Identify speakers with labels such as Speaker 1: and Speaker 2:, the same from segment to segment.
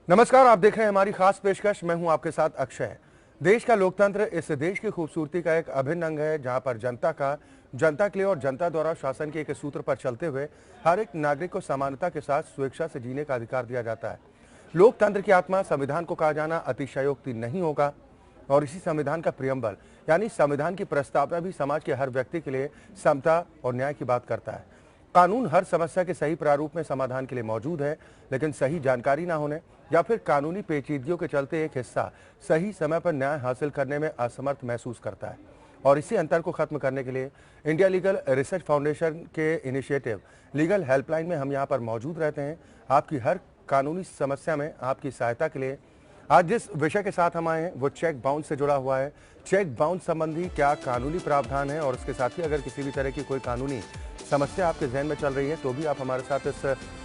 Speaker 1: नमस्कार, आप देख रहे हैं हमारी खास पेशकश। मैं हूं आपके साथ अक्षय। देश का लोकतंत्र इस देश की खूबसूरती का एक अभिन्न अंग है, जहां पर जनता के लिए और जनता द्वारा शासन के एक सूत्र पर चलते हुए हर एक नागरिक को समानता के साथ स्वेच्छा से जीने का अधिकार दिया जाता है। लोकतंत्र की आत्मा संविधान को कहा जाना अतिशयोक्ति नहीं होगा और इसी संविधान का प्रियम्बल यानी संविधान की प्रस्तावना भी समाज के हर व्यक्ति के लिए समता और न्याय की बात करता है। कानून हर समस्या के सही प्रारूप में समाधान के लिए मौजूद है, लेकिन सही जानकारी ना होने या फिर कानूनी पेचीदगियों के चलते एक हिस्सा सही समय पर न्याय हासिल करने में असमर्थ महसूस करता है। और इसी अंतर को खत्म करने के लिए इंडिया लीगल रिसर्च फाउंडेशन के इनिशिएटिव लीगल हेल्पलाइन में हम यहाँ पर मौजूद रहते हैं, आपकी हर कानूनी समस्या में आपकी सहायता के लिए। आज जिस विषय के साथ हम आए हैं वो चेक बाउंस से जुड़ा हुआ है। चेक बाउंस संबंधी क्या कानूनी प्रावधान है और उसके साथ ही अगर किसी भी तरह की कोई कानूनी समस्या आपके जहन में चल रही है तो भी आप हमारे साथ इस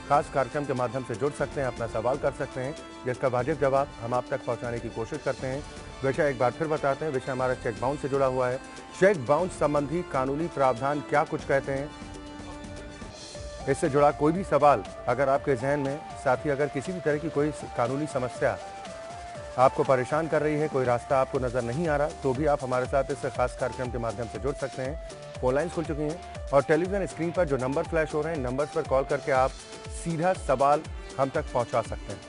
Speaker 1: खास कार्यक्रम के माध्यम से जुड़ सकते हैं, अपना सवाल कर सकते हैं, जिसका वाजिब जवाब हम आप तक पहुंचाने की कोशिश करते हैं। विषय एक बार फिर बताते हैं, विषय हमारा चेक बाउंस से जुड़ा हुआ है। चेक बाउंस संबंधी कानूनी प्रावधान क्या कुछ कहते हैं, इससे जुड़ा कोई भी सवाल अगर आपके जहन में, साथ ही अगर किसी भी तरह की कोई कानूनी समस्या आपको परेशान कर रही है, कोई रास्ता आपको नजर नहीं आ रहा, तो भी आप हमारे साथ इस खास कार्यक्रम के माध्यम से जुड़ सकते हैं। फोन लाइन खुल चुकी हैं और टेलीविजन स्क्रीन पर जो नंबर फ्लैश हो रहे हैं, नंबर्स पर कॉल करके आप सीधा सवाल हम तक पहुंचा सकते हैं।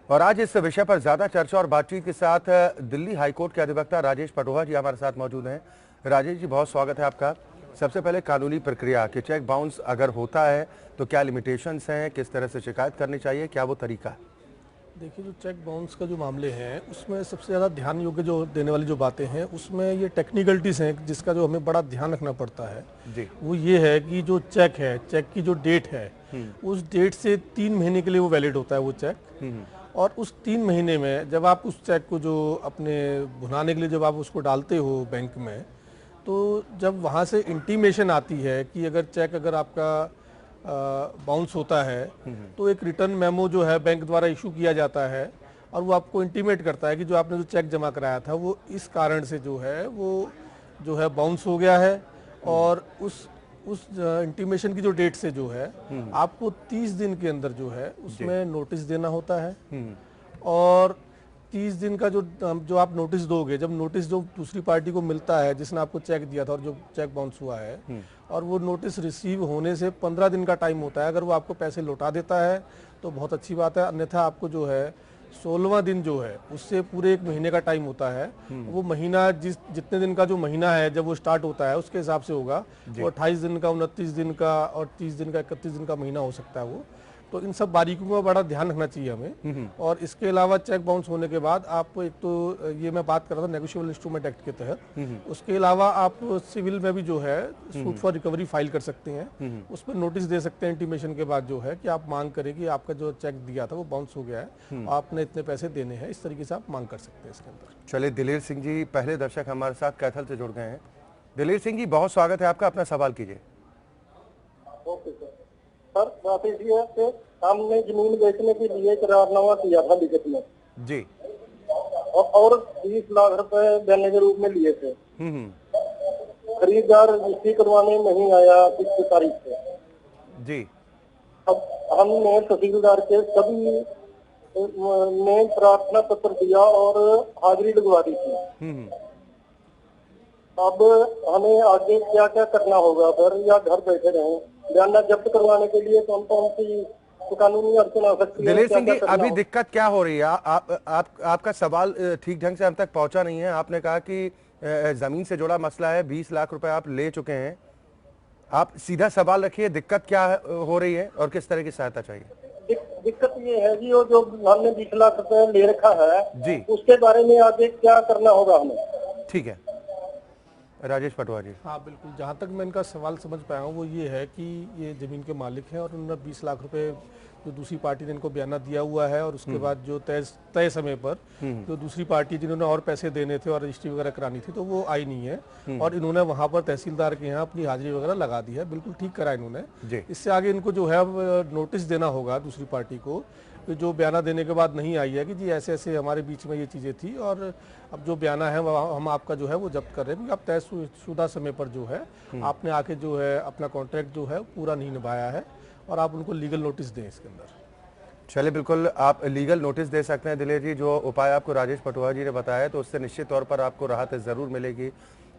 Speaker 1: और आज इस विषय पर ज्यादा चर्चा और बातचीत के साथ दिल्ली हाईकोर्ट के अधिवक्ता राजेश पटोहा जी हमारे साथ मौजूद हैं। राजेश जी, बहुत स्वागत है आपका। सबसे पहले कानूनी प्रक्रिया कि चेक बाउंस अगर होता है तो क्या लिमिटेशंस हैं, किस तरह से शिकायत करनी चाहिए, क्या वो तरीका है?
Speaker 2: देखिए, जो चेक बाउंस का जो मामले हैं उसमें सबसे ज़्यादा ध्यान योग्य जो देने वाली जो बातें हैं उसमें ये टेक्निकलिटीज़ हैं जिसका जो हमें बड़ा ध्यान रखना पड़ता है
Speaker 1: जी।
Speaker 2: वो ये है कि जो चेक है, चेक की जो डेट है उस डेट से 3 महीने के लिए वो वैलिड होता है वो चेक। और उस 3 महीने में जब आप उस चेक को जो अपने भुनाने के लिए जब आप उसको डालते हो बैंक में, तो जब वहाँ से इंटीमेशन आती है कि अगर चेक अगर आपका बाउंस होता है तो एक रिटर्न मेमो जो है बैंक द्वारा इशू किया जाता है और वो आपको इंटीमेट करता है कि जो आपने जो चेक जमा कराया था वो इस कारण से जो है बाउंस हो गया है। और उस इंटीमेशन की जो डेट से जो है आपको 30 दिन के अंदर जो है उसमें नोटिस देना होता है। और 30 दिन का जो आप नोटिस दोगे, जब नोटिस जो दूसरी पार्टी को मिलता है जिसने आपको चेक दिया था और जो चेक बाउंस हुआ है, और वो नोटिस रिसीव होने से 15 दिन का टाइम होता है। अगर वो आपको पैसे लौटा देता है तो बहुत अच्छी बात है, अन्यथा आपको जो है 16वां दिन जो है उससे पूरे 1 महीने का टाइम होता है। वो महीना जितने दिन का जो महीना है जब वो स्टार्ट होता है उसके हिसाब से होगा। वो 28 दिन का, 29 दिन का और 30 दिन का, 31 दिन का महीना हो सकता है वो। तो इन सब बारीकियों का बड़ा ध्यान रखना चाहिए हमें। और इसके अलावा चेक बाउंस होने के बाद आप एक तो ये मैं बात कर रहा था नेगोशिएबल इंस्ट्रूमेंट एक्ट के तहत, उसके अलावा आप सिविल में भी जो है सूट फॉर रिकवरी फाइल कर सकते हैं। उस पर नोटिस दे सकते हैं इंटीमेशन के बाद जो है कि आप मांग करें कि आपका जो चेक दिया था वो बाउंस हो गया है, आपने इतने पैसे देने हैं। इस तरीके से आप मांग कर सकते हैं इसके अंदर।
Speaker 1: चलिए, दिलेर सिंह जी पहले दर्शक हमारे साथ कैथल से जुड़ गए हैं। दिलेर सिंह जी, बहुत स्वागत है आपका, अपना सवाल कीजिए।
Speaker 3: सर, बात ये है कि हमने जमीन बेचने के लिए करारनामा किया था लिखित में
Speaker 1: जी,
Speaker 3: और 20 लाख रुपए देने के रूप में लिए थे। खरीदार रजिस्ट्री करवाने नहीं आया 20 तारीख से
Speaker 1: जी।
Speaker 3: अब हमने तहसीलदार के सभी ने प्रार्थना पत्र दिया और हाजिरी लगवा दी थी। अब हमें आगे क्या क्या करना होगा सर, या घर बैठे रहें? बयाना जब्त करवाने के लिए कौन कौन सी कानूनी अड़चन आ सकती है?
Speaker 1: दिलेर सिंह जी, अभी दिक्कत क्या हो रही है? आपका सवाल ठीक ढंग से हम तक पहुंचा नहीं है। आपने कहा कि जमीन से जुड़ा मसला है, 20 लाख रुपए आप ले चुके हैं। आप सीधा सवाल रखिए, दिक्कत क्या हो रही है और किस तरह की सहायता चाहिए?
Speaker 3: दिक्कत ये है कि वो जो हमने 20 लाख रुपए ले रखा है
Speaker 1: जी,
Speaker 3: उसके बारे में आगे क्या करना होगा हमें?
Speaker 1: ठीक है राजेश पटोहा जी।
Speaker 2: हाँ बिल्कुल, जहाँ तक मैं इनका सवाल समझ पाया हूँ वो ये है कि ये ज़मीन के मालिक हैं और उन्होंने 20 लाख रुपए जो दूसरी पार्टी ने इनको बयाना दिया हुआ है और उसके बाद जो तय समय पर जो दूसरी पार्टी जिन्होंने और पैसे देने थे और रजिस्ट्री वगैरह करानी थी तो वो आई नहीं है और इन्होंने वहाँ पर तहसीलदार के यहाँ अपनी हाजिरी वगैरह लगा दी है। बिल्कुल ठीक करा इन्होंने। इससे आगे इनको जो है अब नोटिस देना होगा दूसरी पार्टी को कि जो बयाना देने के बाद नहीं आई है कि जी ऐसे ऐसे हमारे बीच में ये चीज़ें थी, और अब जो बयाना है वो हम आपका जो है वो जब्त कर रहे हैं, क्योंकि आप तयशुदा समय पर जो है आपने आके जो है अपना कॉन्ट्रैक्ट जो है पूरा नहीं निभाया है, और आप उनको लीगल नोटिस दें इसके अंदर।
Speaker 1: चलिए, बिल्कुल आप लीगल नोटिस दे सकते हैं दिलेर जी। जो उपाय आपको राजेश पटुहा जी ने बताया तो उससे निश्चित तौर पर आपको राहत ज़रूर मिलेगी।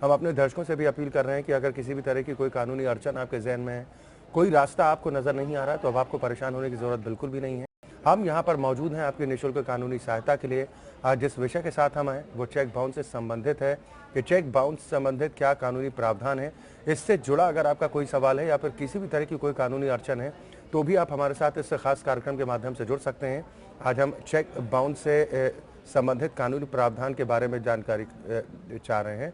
Speaker 1: हम अपने दर्शकों से भी अपील कर रहे हैं कि अगर किसी भी तरह की कोई कानूनी अड़चन आपके जहन में है, कोई रास्ता आपको नज़र नहीं आ रहा, तो अब आपको परेशान होने की ज़रूरत बिल्कुल भी नहीं है। हम यहाँ पर मौजूद हैं आपकी निःशुल्क कानूनी सहायता के लिए। आज जिस विषय के साथ हम आए वो चेक बाउंस से संबंधित है कि चेक बाउंस से संबंधित क्या कानूनी प्रावधान है, इससे जुड़ा अगर आपका कोई सवाल है या फिर किसी भी तरह की कोई कानूनी अड़चन है तो भी आप हमारे साथ इस खास कार्यक्रम के माध्यम से जुड़ सकते हैं। आज हम चेक बाउंस से संबंधित कानूनी प्रावधान के बारे में जानकारी चाह रहे हैं।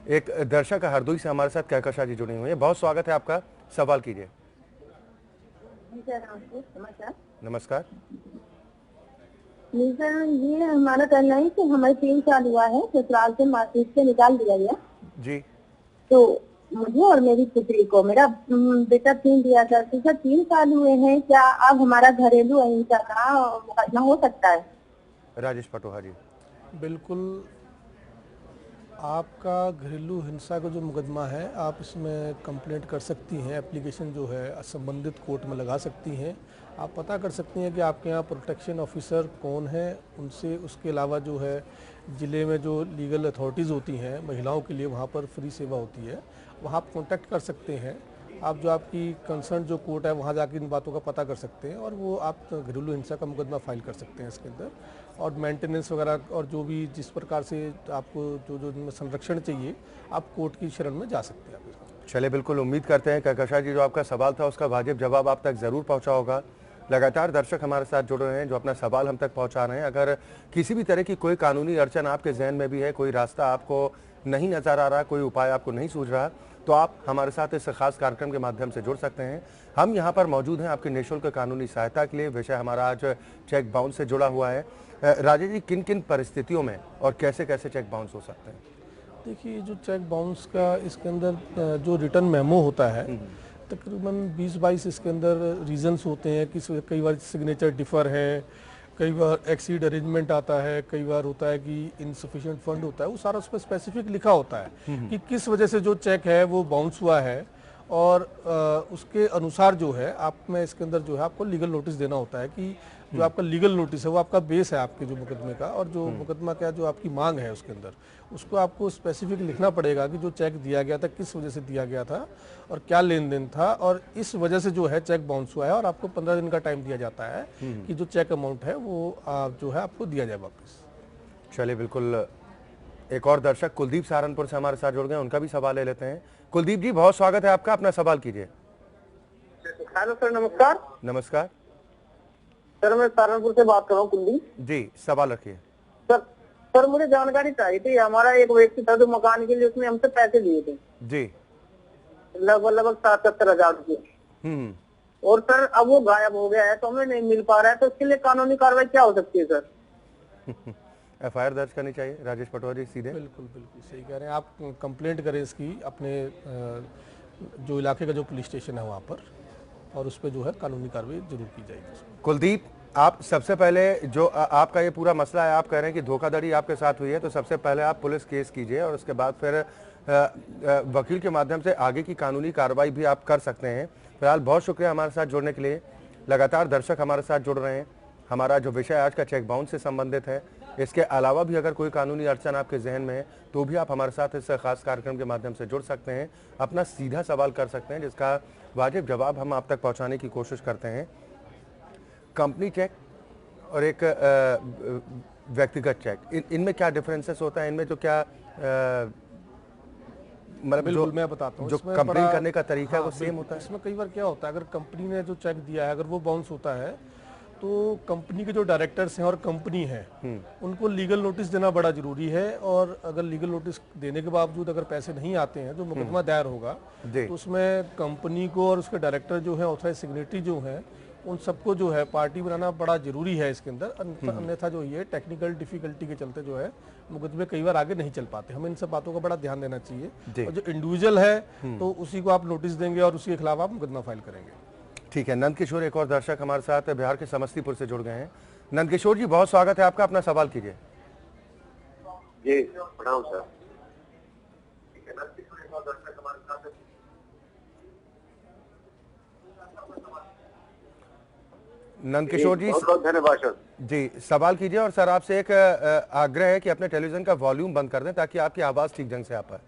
Speaker 1: एक दर्शक हरदोई से हमारे साथ कहकशा जी जुड़ी हुई है। बहुत स्वागत है आपका, सवाल कीजिए। नमस्कार।
Speaker 4: सर, ये हमारा कहना है कि हमारे 3 साल हुआ है ससुराल से मार्केट से निकाल दिया गया
Speaker 1: जी।
Speaker 4: तो मुझे और मेरी पुत्री को, मेरा बेटा 3 दिया था, तो सर 3 साल हुए हैं, क्या अब हमारा घरेलू अहिंसा का मुकदमा हो सकता है?
Speaker 1: राजेश पटुहा जी।
Speaker 2: बिल्कुल, आपका घरेलू हिंसा का जो मुकदमा है आप इसमें कंप्लेंट कर सकती हैं, एप्लीकेशन जो है संबंधित कोर्ट में लगा सकती हैं। आप पता कर सकती हैं कि आपके यहाँ प्रोटेक्शन ऑफिसर कौन है उनसे। उसके अलावा जो है ज़िले में जो लीगल अथॉरिटीज़ होती हैं महिलाओं के लिए, वहाँ पर फ्री सेवा होती है, वहाँ आप कॉन्टैक्ट कर सकते हैं। आप जो आपकी कंसर्न जो कोर्ट है वहाँ जाके इन बातों का पता कर सकते हैं, और वो आप घरेलू हिंसा का मुकदमा फाइल कर सकते हैं इसके अंदर। और मेंटेनेंस वगैरह और जो भी जिस प्रकार से आपको जो जो संरक्षण चाहिए आप कोर्ट की शरण में जा सकते हैं।
Speaker 1: चलिए, बिल्कुल उम्मीद करते हैं कहकशा जी जो आपका सवाल था उसका वाजिब जवाब आप तक ज़रूर पहुंचा होगा। लगातार दर्शक हमारे साथ जुड़ रहे हैं जो अपना सवाल हम तक पहुंचा रहे हैं। अगर किसी भी तरह की कोई कानूनी अड़चन आपके जहन में भी है, कोई रास्ता आपको नहीं नज़र आ रहा, कोई उपाय आपको नहीं सूझ रहा, तो आप हमारे साथ इस खास कार्यक्रम के माध्यम से जुड़ सकते हैं। हम यहाँ पर मौजूद हैं आपकी निःशुल्क कानूनी सहायता के लिए। विषय हमारा आज चेक बाउंस से जुड़ा हुआ है। राजेश जी, किन किन परिस्थितियों में और कैसे कैसे चेक बाउंस हो सकते हैं?
Speaker 2: देखिए, जो चेक बाउंस का इसके अंदर जो रिटर्न मेमो होता है, तकरीबन 20-22 इसके अंदर रीजंस होते हैं कि कई बार सिग्नेचर डिफर है, कई बार एक्सीड अरेंजमेंट आता है, कई बार होता है कि इनसफिशिएंट फंड होता है। वो सारा उस पर स्पेसिफिक लिखा होता है कि किस वजह से जो चेक है वो बाउंस हुआ है, और उसके अनुसार जो है आप में इसके अंदर जो है आपको लीगल नोटिस देना होता है कि जो आपका लीगल नोटिस है वो आपका बेस है आपके जो मुकदमे का, और जो मुकदमा का जो आपकी मांग है उसके अंदर उसको आपको स्पेसिफिक लिखना पड़ेगा कि जो चेक दिया गया था किस वजह से दिया गया था और क्या लेन देन था, और इस वजह से जो है चेक बाउंस हुआ है। और आपको 15 दिन का टाइम दिया जाता है कि जो चेक अमाउंट है वो जो है आपको दिया जाए वापस।
Speaker 1: चलिए, बिल्कुल एक और दर्शक कुलदीप सहारनपुर से हमारे साथ जुड़ गए, उनका भी सवाल ले लेते हैं। कुलदीप जी, बहुत स्वागत है आपका, अपना सवाल कीजिए।
Speaker 3: हेलो सर, नमस्कार।
Speaker 1: नमस्कार
Speaker 3: सर, मैं सहारनपुर से बात कर रहा हूँ, कुलदीप
Speaker 1: जी, सवाल रखिए।
Speaker 3: सर, मुझे जानकारी चाहिए थी। हमारा एक व्यक्ति था जो मकान के लिए उसने हमसे पैसे लिए थे
Speaker 1: जी।
Speaker 3: लगभग 77,000 रुपये। और सर अब वो गायब हो गया है तो हमें नहीं मिल पा रहा है, तो इसके लिए कानूनी कार्रवाई क्या हो सकती है सर?
Speaker 1: एफआईआर दर्ज करनी चाहिए राजेश पटुहा जी सीधे।
Speaker 2: बिल्कुल बिल्कुल सही कह रहे हैं आप। कंप्लेंट करें इसकी अपने जो इलाके का जो पुलिस स्टेशन है वहाँ पर, और उस पर जो है कानूनी कार्रवाई जरूर की जाएगी।
Speaker 1: कुलदीप, आप सबसे पहले जो आपका ये पूरा मसला है, आप कह रहे हैं कि धोखाधड़ी आपके साथ हुई है, तो सबसे पहले आप पुलिस केस कीजिए और उसके बाद फिर वकील के माध्यम से आगे की कानूनी कार्रवाई भी आप कर सकते हैं। फिलहाल बहुत शुक्रिया हमारे साथ जुड़ने के लिए। लगातार दर्शक हमारे साथ जुड़ रहे हैं। हमारा जो विषय आज का चेक बाउंस से संबंधित है, इसके अलावा भी अगर कोई कानूनी अड़चन आपके जहन में है तो भी आप हमारे साथ इस खास कार्यक्रम के माध्यम से जुड़ सकते हैं, अपना सीधा सवाल कर सकते हैं जिसका वाजिब जवाब हम आप तक पहुंचाने की कोशिश करते हैं। कंपनी चेक और एक व्यक्तिगत चेक, इनमें क्या डिफरेंसेस होता है? इनमें जो क्या मतलब जो
Speaker 2: मैं बताता हूँ,
Speaker 1: जो कंप्लेन करने का तरीका है वो सेम होता है?
Speaker 2: इसमें कई बार क्या होता है, अगर कंपनी ने जो चेक दिया है अगर वो बाउंस होता है तो कंपनी के जो डायरेक्टर्स हैं और कंपनी है उनको लीगल नोटिस देना बड़ा जरूरी है। और अगर लीगल नोटिस देने के बावजूद अगर पैसे नहीं आते हैं, जो मुकदमा दायर होगा, तो उसमें कंपनी को और उसके डायरेक्टर जो है, ऑथराइज सिग्नेटरी जो है, उन सबको जो है पार्टी बनाना बड़ा जरूरी है इसके अंदर। अन्यथा जो ये टेक्निकल डिफिकल्टी के चलते जो है मुकदमे कई बार आगे नहीं चल पाते। हमें इन सब बातों का बड़ा ध्यान देना चाहिए। और जो इंडिविजुअल है तो उसी को आप नोटिस देंगे और उसके खिलाफ आप मुकदमा फाइल करेंगे।
Speaker 1: ठीक है, नंद किशोर एक और दर्शक हमारे साथ बिहार के समस्तीपुर से जुड़ गए हैं। नंद किशोर जी, बहुत स्वागत है आपका, अपना सवाल कीजिए।
Speaker 5: जी प्रणाम सर।
Speaker 1: नंद किशोर जी,
Speaker 5: बहुत बहुत धन्यवाद सर।
Speaker 1: जी सवाल कीजिए। और सर आपसे एक आग्रह है कि अपने टेलीविजन का वॉल्यूम बंद कर दें ताकि आपकी आवाज ठीक ढंग से आ पाए।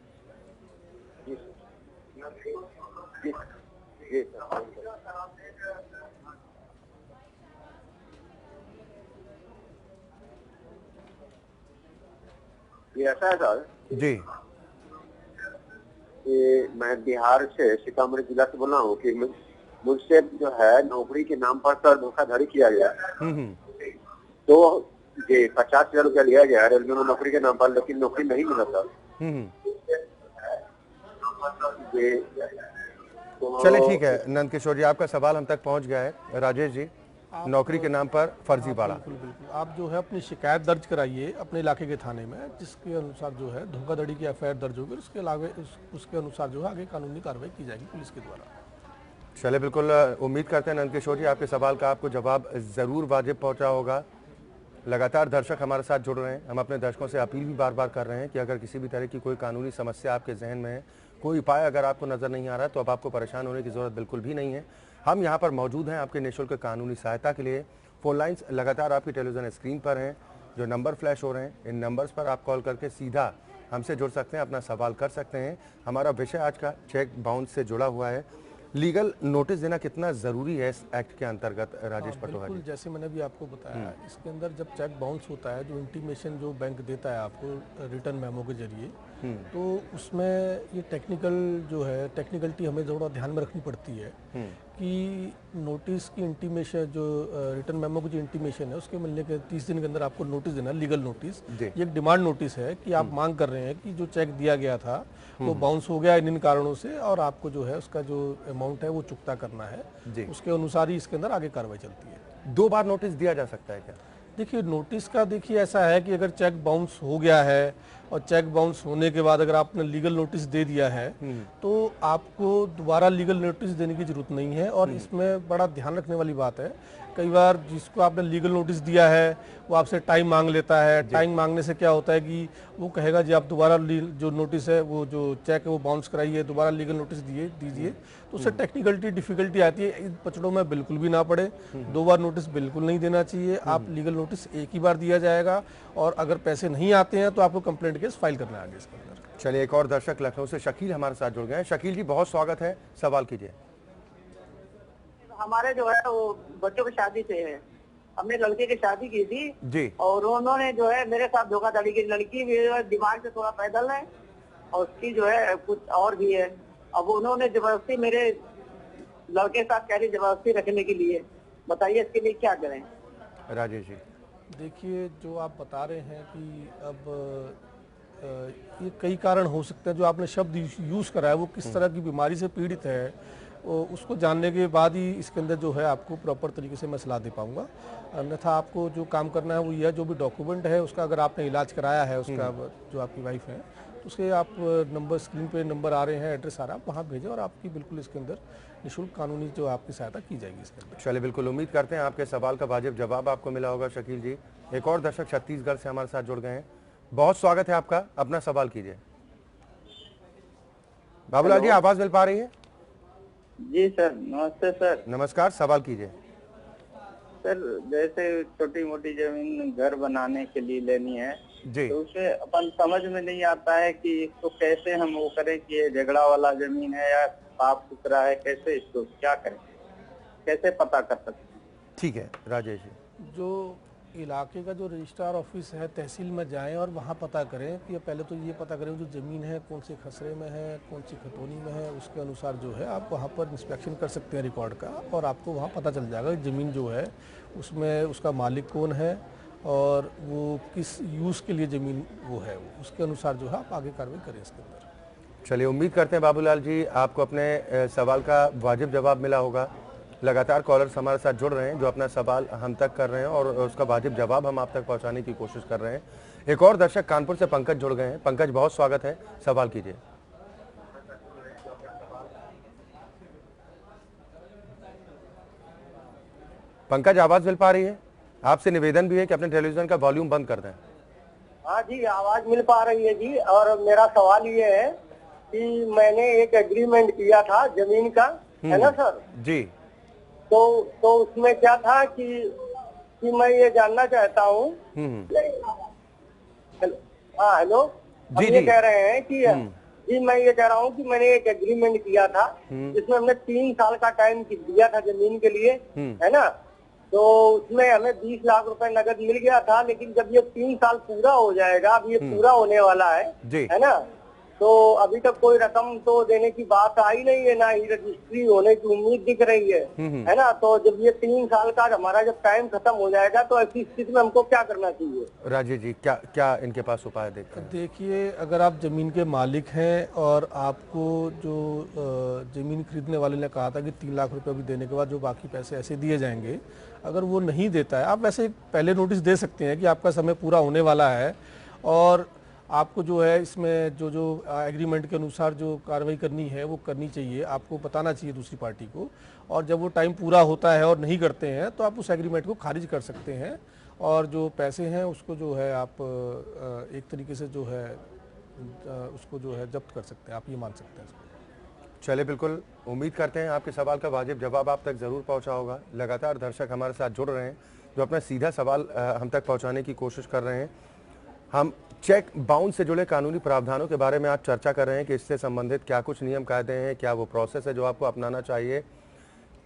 Speaker 5: जी जी सर। ये ऐसा है सर
Speaker 1: जी
Speaker 5: कि मैं बिहार से सीतामढ़ी जिला से बोल रहा हूँ कि मुझसे जो है नौकरी के नाम पर सर धोखाधड़ी किया गया। तो जी 50,000 रुपया लिया गया रेलवे में नौकरी के नाम पर, लेकिन नौकरी नहीं मिला सर। जी तो
Speaker 1: चलिए ठीक है नंद किशोर जी, आपका सवाल हम तक पहुंच गया है। राजेश जी, नौकरी के नाम पर फर्जीवाड़ा।
Speaker 2: बिल्कुल बिल्कुल, आप जो है अपनी शिकायत दर्ज कराइए अपने इलाके के थाने में, जिसके अनुसार जो है धोखाधड़ी की एफआईआर दर्ज होगी। उसके अलावा उसके अनुसार जो है आगे कानूनी कार्रवाई की जाएगी पुलिस के द्वारा।
Speaker 1: चलिए बिल्कुल, उम्मीद करते हैं नंद किशोर जी आपके सवाल का आपको जवाब जरूर वाजिब पहुंचा होगा। लगातार दर्शक हमारे साथ जुड़ रहे हैं। हम अपने दर्शकों से अपील भी बार बार कर रहे हैं कि अगर किसी भी तरह की कोई कानूनी समस्या आपके जहन में है, कोई उपाय अगर आपको नजर नहीं आ रहा है, तो अब आपको परेशान होने की जरूरत बिल्कुल भी नहीं है। हम यहाँ पर मौजूद हैं आपके निःशुल्क कानूनी सहायता के लिए। फोन लाइन्स लगातार आपकी टेलीविजन स्क्रीन पर हैं, जो नंबर फ्लैश हो रहे हैं, इन नंबर्स पर आप कॉल करके सीधा हमसे जुड़ सकते हैं, अपना सवाल कर सकते हैं। हमारा विषय आज का चेक बाउंस से जुड़ा हुआ है। लीगल नोटिस देना कितना जरूरी है इस एक्ट के अंतर्गत, राजेश पटोहा
Speaker 2: बिल्कुल,
Speaker 1: जी?
Speaker 2: जैसे मैंने भी आपको बताया, इसके अंदर जब चेक बाउंस होता है, जो इंटीमेशन जो बैंक देता है आपको रिटर्न मेमो के जरिए, तो उसमें ये टेक्निकल जो है टेक्निकलिटी हमें थोड़ा ध्यान में रखनी पड़ती है कि नोटिस की इंटीमेशन जो रिटर्न मेमो की जो इंटीमेशन है उसके मिलने के 30 दिन के अंदर आपको नोटिस देना, लीगल नोटिस। ये एक डिमांड नोटिस है कि आप मांग कर रहे हैं कि जो चेक दिया गया था वो बाउंस हो गया इन कारणों से, और आपको जो है उसका जो अमाउंट है वो चुकता करना है। उसके अनुसार ही इसके अंदर आगे कार्रवाई चलती है।
Speaker 1: 2 बार नोटिस दिया जा सकता है क्या?
Speaker 2: देखिए नोटिस का देखिए ऐसा है कि अगर चेक बाउंस हो गया है और चेक बाउंस होने के बाद अगर आपने लीगल नोटिस दे दिया है तो आपको दोबारा लीगल नोटिस देने की जरूरत नहीं है। और इसमें बड़ा ध्यान रखने वाली बात है, कई बार जिसको आपने लीगल नोटिस दिया है वो आपसे टाइम मांग लेता है। टाइम मांगने से क्या होता है कि वो कहेगा जी आप दोबारा जो नोटिस है वो जो चेक है वो बाउंस कराइए, दोबारा लीगल नोटिस दीजिए। तो उससे टेक्निकलिटी डिफिकल्टी आती है। इन पचड़ों में बिल्कुल भी ना पड़े, 2 बार नोटिस बिल्कुल नहीं देना चाहिए। आप लीगल नोटिस एक ही बार दिया जाएगा, और अगर पैसे नहीं आते हैं तो आपको कंप्लेंट केस फाइल करना है आगे इसके अंदर।
Speaker 1: चलिए एक और दर्शक लखनऊ से शकील हमारे साथ जुड़ गए हैं। शकील जी, बहुत स्वागत है, सवाल कीजिए।
Speaker 6: हमारे जो है वो बच्चों की शादी से है, हमने लड़के की शादी की थी
Speaker 1: जी।
Speaker 6: और उन्होंने जो है मेरे साथ धोखाधड़ी की। लड़की भी दिमाग से थोड़ा पैदल है और उसकी जो है कुछ और भी है। अब उन्होंने जबरदस्ती मेरे लड़के के साथ कह रही जबरदस्ती रखने के लिए, बताइए इसके लिए क्या करें?
Speaker 1: राजेश जी,
Speaker 2: देखिए जो आप बता रहे हैं कि अब ये कई कारण हो सकते हैं। जो आपने शब्द यूज़ करा है वो किस तरह की बीमारी से पीड़ित है, उसको जानने के बाद ही इसके अंदर जो है आपको प्रॉपर तरीके से मैं सलाह दे पाऊंगा। अन्यथा आपको जो काम करना है वो यह, जो भी डॉक्यूमेंट है उसका अगर आपने इलाज कराया है उसका, जो आपकी वाइफ है, तो उसके आप नंबर स्क्रीन पे नंबर आ रहे हैं, एड्रेस आ रहा है, आप वहाँ भेजें और आपकी बिल्कुल इसके अंदर निःशुल्क कानूनी जो आपकी सहायता की जाएगी इसके अंदर।
Speaker 1: चलिए बिल्कुल, उम्मीद करते हैं आपके सवाल का वाजिब जवाब आपको मिला होगा। शकील जी, एक और दर्शक छत्तीसगढ़ से हमारे साथ जुड़ गए हैं। बहुत स्वागत है आपका, अपना सवाल कीजिए। बाबूलाल जी, आवाज मिल पा रही है?
Speaker 7: जी सर, नमस्ते सर।
Speaker 1: नमस्कार, सवाल कीजिए।
Speaker 7: सर जैसे छोटी मोटी जमीन घर बनाने के लिए लेनी है
Speaker 1: जी।
Speaker 7: तो उसे अपन समझ में नहीं आता है कि इसको कैसे हम वो करें कि ये झगड़ा वाला जमीन है या साफ सुथरा है, कैसे इसको क्या करें, कैसे पता कर सकते हैं?
Speaker 1: ठीक है राजेश जी।
Speaker 2: जो इलाके का जो रजिस्ट्रार ऑफिस है तहसील में जाएं और वहाँ पता करें कि पहले तो ये पता करें जो ज़मीन है कौन से खसरे में है, कौन सी खतौनी में है। उसके अनुसार जो है आप वहाँ पर इंस्पेक्शन कर सकते हैं रिकॉर्ड का, और आपको वहाँ पता चल जाएगा कि ज़मीन जो है उसमें उसका मालिक कौन है और वो किस यूज़ के लिए ज़मीन वो है, उसके अनुसार जो है आप आगे कार्रवाई करें इसके अंदर।
Speaker 1: चलिए उम्मीद करते हैं बाबूलाल जी आपको अपने सवाल का वाजिब जवाब मिला होगा। लगातार कॉलर्स हमारे साथ जुड़ रहे हैं जो अपना सवाल हम तक कर रहे हैं और उसका वाजिब जवाब हम आप तक पहुंचाने की कोशिश कर रहे हैं। एक और दर्शक कानपुर से पंकज जुड़ गए हैं। पंकज, बहुत स्वागत है, सवाल कीजिए। पंकज, आवाज मिल पा रही है? आपसे निवेदन भी है कि अपने टेलीविजन का वॉल्यूम बंद कर दें।
Speaker 3: हाँ जी, आवाज मिल पा रही है जी। और मेरा सवाल ये है कि मैंने एक एग्रीमेंट किया था जमीन का, है ना सर?
Speaker 1: जी।
Speaker 3: तो उसमें क्या था कि मैं ये जानना चाहता हूँ। हाँ हेलो, हम
Speaker 1: जी,
Speaker 3: ये
Speaker 1: जी।
Speaker 3: कह रहे हैं कि जी मैं ये कह रहा हूँ कि मैंने एक एग्रीमेंट किया था जिसमें हमने 3 साल का टाइम दिया था जमीन के लिए, है ना? तो उसमें हमें 20 लाख रुपए नगद मिल गया था, लेकिन जब ये 3 साल पूरा हो जाएगा, अब ये पूरा होने वाला है ना? तो अभी तक कोई रकम तो देने की बात आई नहीं है, ना ही रजिस्ट्री होने की उम्मीद दिख रही है ना? तो जब ये 3 साल का हमारा जब टाइम खत्म हो जाएगा तो ऐसी स्थिति में हमको क्या करना चाहिए?
Speaker 1: राजेश जी, क्या क्या इनके पास उपाय देखते हैं?
Speaker 2: देखिए, अगर आप ज़मीन के मालिक हैं और आपको जो ज़मीन खरीदने वाले ने कहा था कि 3 लाख रुपए अभी देने के बाद जो बाकी पैसे ऐसे दिए जाएंगे, अगर वो नहीं देता है, आप वैसे पहले नोटिस दे सकते हैं कि आपका समय पूरा होने वाला है और आपको जो है इसमें जो एग्रीमेंट के अनुसार जो कार्रवाई करनी है वो करनी चाहिए, आपको बताना चाहिए दूसरी पार्टी को। और जब वो टाइम पूरा होता है और नहीं करते हैं तो आप उस एग्रीमेंट को खारिज कर सकते हैं और जो पैसे हैं उसको जो है आप एक तरीके से जो है उसको जो है जब्त कर सकते हैं, आप ये मान सकते हैं।
Speaker 1: चले, बिल्कुल उम्मीद करते हैं आपके सवाल का वाजिब जवाब आप तक ज़रूर पहुंचा होगा। लगातार दर्शक हमारे साथ जुड़ रहे हैं जो अपना सीधा सवाल हम तक पहुंचाने की कोशिश कर रहे हैं। हम चेक बाउंस से जुड़े कानूनी प्रावधानों के बारे में आज चर्चा कर रहे हैं कि इससे संबंधित क्या कुछ नियम कायदे हैं, क्या वो प्रोसेस है जो आपको अपनाना चाहिए।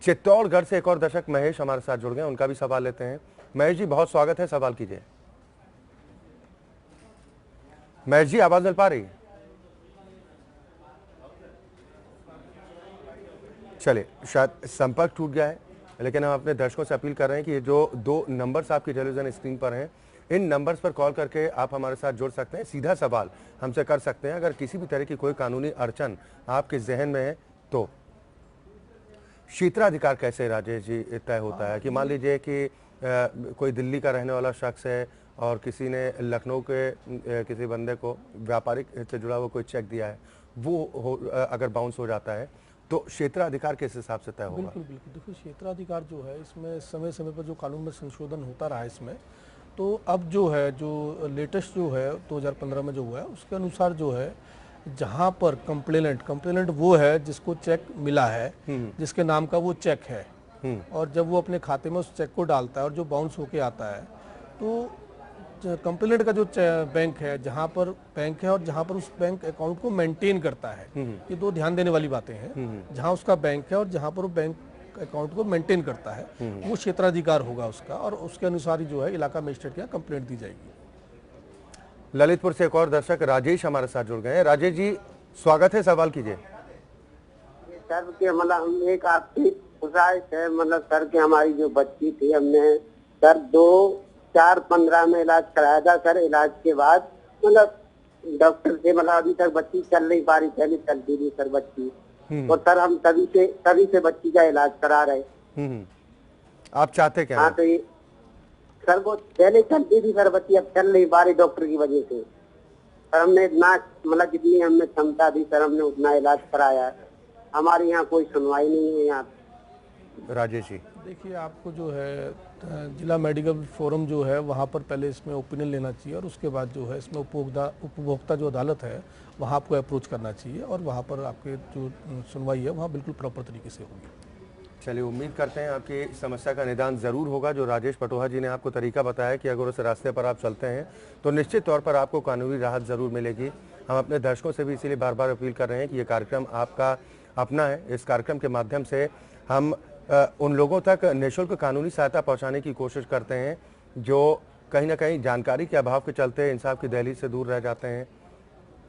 Speaker 1: चित्तौड़गढ़ से एक और दर्शक महेश हमारे साथ जुड़ गए, उनका भी सवाल लेते हैं। महेश जी, बहुत स्वागत है, सवाल कीजिए। महेश जी, आवाज मिल पा रही है? चले, शायद संपर्क टूट गया है, लेकिन हम अपने दर्शकों से अपील कर रहे हैं कि ये जो 2 नंबर्स आपकी टेलीविजन स्क्रीन पर हैं, इन नंबर्स पर कॉल करके आप हमारे साथ जुड़ सकते हैं, सीधा सवाल हमसे कर सकते हैं अगर किसी भी तरह की कोई कानूनी अड़चन आपके जहन में है तो। क्षेत्राधिकार कैसे राजेश जी तय होता है कि मान लीजिए कि कोई दिल्ली का रहने वाला शख्स है और किसी ने लखनऊ के किसी बंदे को व्यापारिक से जुड़ा हुआ कोई चेक दिया है, वो अगर बाउंस हो जाता है तो क्षेत्राधिकार किस हिसाब से तय होगा?
Speaker 2: बिल्कुल बिल्कुल, देखिए क्षेत्राधिकार जो है इसमें समय समय पर जो कानून में संशोधन होता रहा है इसमें, तो अब जो है जो लेटेस्ट जो है 2015 में जो हुआ है उसके अनुसार जो है जहाँ पर कंप्लेनेंट वो है जिसको चेक मिला है, जिसके नाम का वो चेक है, और जब वो अपने खाते में उस चेक को डालता है और जो बाउंस होके आता है तो कंप्लेनेंट का जो बैंक है, जहाँ पर बैंक है और जहाँ पर उस बैंक अकाउंट को मेंटेन करता है, ये 2 ध्यान देने वाली बातें हैं। जहाँ उसका बैंक है और जहाँ पर वो बैंक अकाउंट को मेंटेन करता है वो क्षेत्राधिकार होगा उसका, और उसके अनुसार ही जो है इलाका मजिस्ट्रेट के यहाँ कंप्लेंट दी जाएगी।
Speaker 1: ललितपुर से एक और दर्शक राजेश हमारे साथ जुड़ गए हैं। राजेश जी, स्वागत है, सवाल कीजिए।
Speaker 5: सर के मतलब हम एक आपकी गुजारिश है, मतलब सर के हमारी जो बच्ची थी हमने सर 2-4-15 में इलाज कराया था सर। इलाज के बाद मतलब डॉक्टर से मतलब अभी तक बच्ची चल नहीं पा रही, पहले चलती थी सर बच्ची, और सर हम तभी से बच्ची का इलाज करा रहे।
Speaker 1: आप चाहते क्या?
Speaker 5: हाँ, तो ये सर वो पहले चलती थी सर बच्ची, अब चल नहीं पा रही डॉक्टर की वजह से। सर हमने इतना मतलब जितनी हमने क्षमता दी सर हमने उतना इलाज कराया है, हमारे यहाँ कोई सुनवाई नहीं है यहाँ।
Speaker 1: राजेश जी,
Speaker 2: देखिए, आपको जो है जिला मेडिकल फोरम जो है वहाँ पर पहले इसमें ओपिनियन लेना चाहिए और उसके बाद जो है इसमें उपभोक्ता जो अदालत है वहाँ आपको अप्रोच करना चाहिए और वहाँ पर आपके जो सुनवाई है वहाँ बिल्कुल प्रॉपर तरीके से होगी।
Speaker 1: चलिए, उम्मीद करते हैं आपकी समस्या का निदान ज़रूर होगा। जो राजेश पटोहा जी ने आपको तरीका बताया कि अगर उस रास्ते पर आप चलते हैं तो निश्चित तौर पर आपको कानूनी राहत ज़रूर मिलेगी। हम अपने दर्शकों से भी इसीलिए बार बार अपील कर रहे हैं कि ये कार्यक्रम आपका अपना है। इस कार्यक्रम के माध्यम से हम उन लोगों तक निःशुल्क कानूनी सहायता पहुंचाने की कोशिश करते हैं जो कहीं ना कहीं जानकारी के अभाव के चलते इंसाफ की दहलीज से दूर रह जाते हैं।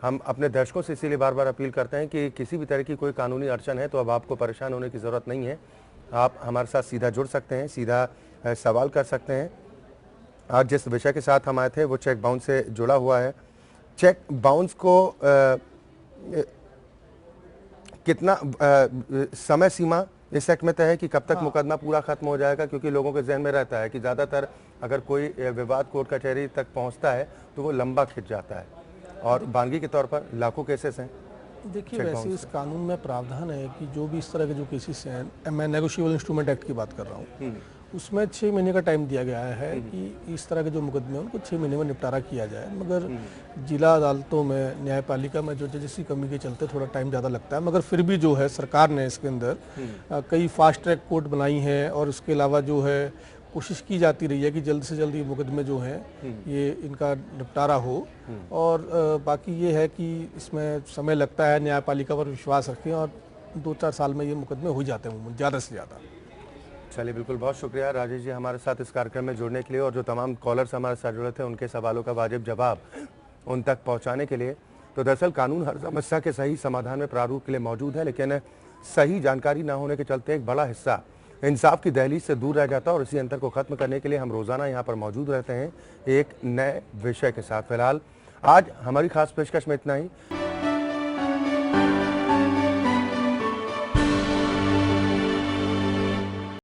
Speaker 1: हम अपने दर्शकों से इसीलिए बार बार अपील करते हैं कि किसी भी तरह की कोई कानूनी अड़चन है तो अब आपको परेशान होने की ज़रूरत नहीं है। आप हमारे साथ सीधा जुड़ सकते हैं, सीधा सवाल कर सकते हैं। आज जिस विषय के साथ हम आए थे वो चेक बाउंस से जुड़ा हुआ है। चेक बाउंस को कितना समय सीमा इस एक्ट में तय है कि कब तक मुकदमा पूरा खत्म हो जाएगा? क्योंकि लोगों के जहन में रहता है कि ज़्यादातर अगर कोई विवाद कोर्ट कचहरी तक पहुंचता है तो वो लंबा खिंच जाता है और बानगी के तौर पर लाखों केसेस हैं।
Speaker 2: देखिए, वैसे इस कानून में प्रावधान है कि जो भी इस तरह के जो केसेस हैं, मैं नेगोशिएबल इंस्ट्रूमेंट एक्ट की बात कर रहा हूँ, उसमें 6 महीने का टाइम दिया गया है कि इस तरह के जो मुकदमे हैं उनको 6 महीने में निपटारा किया जाए, मगर जिला अदालतों में, न्यायपालिका में जो जजेस की कमी के चलते थोड़ा टाइम ज़्यादा लगता है। मगर फिर भी जो है सरकार ने इसके अंदर कई फास्ट ट्रैक कोर्ट बनाई हैं और उसके अलावा जो है कोशिश की जाती रही है कि जल्द से जल्द ये मुकदमे जो हैं ये इनका निपटारा हो। और बाकी ये है कि इसमें समय लगता है, न्यायपालिका पर विश्वास रखें और 2-4 साल में ये मुकदमे हो जाते हैं ज़्यादा से ज़्यादा।
Speaker 1: चलिए, बिल्कुल, बहुत शुक्रिया राजेश जी हमारे साथ इस कार्यक्रम में जुड़ने के लिए और जो तमाम कॉलर्स हमारे साथ जुड़े थे उनके सवालों का वाजिब जवाब उन तक पहुंचाने के लिए। तो दरअसल कानून हर समस्या के सही समाधान में प्रारूप के लिए मौजूद है, लेकिन सही जानकारी न होने के चलते एक बड़ा हिस्सा इंसाफ की दहलीज से दूर रह जाता है और इसी अंतर को खत्म करने के लिए हम रोजाना यहाँ पर मौजूद रहते हैं एक नए विषय के साथ। फिलहाल आज हमारी खास पेशकश में इतना ही।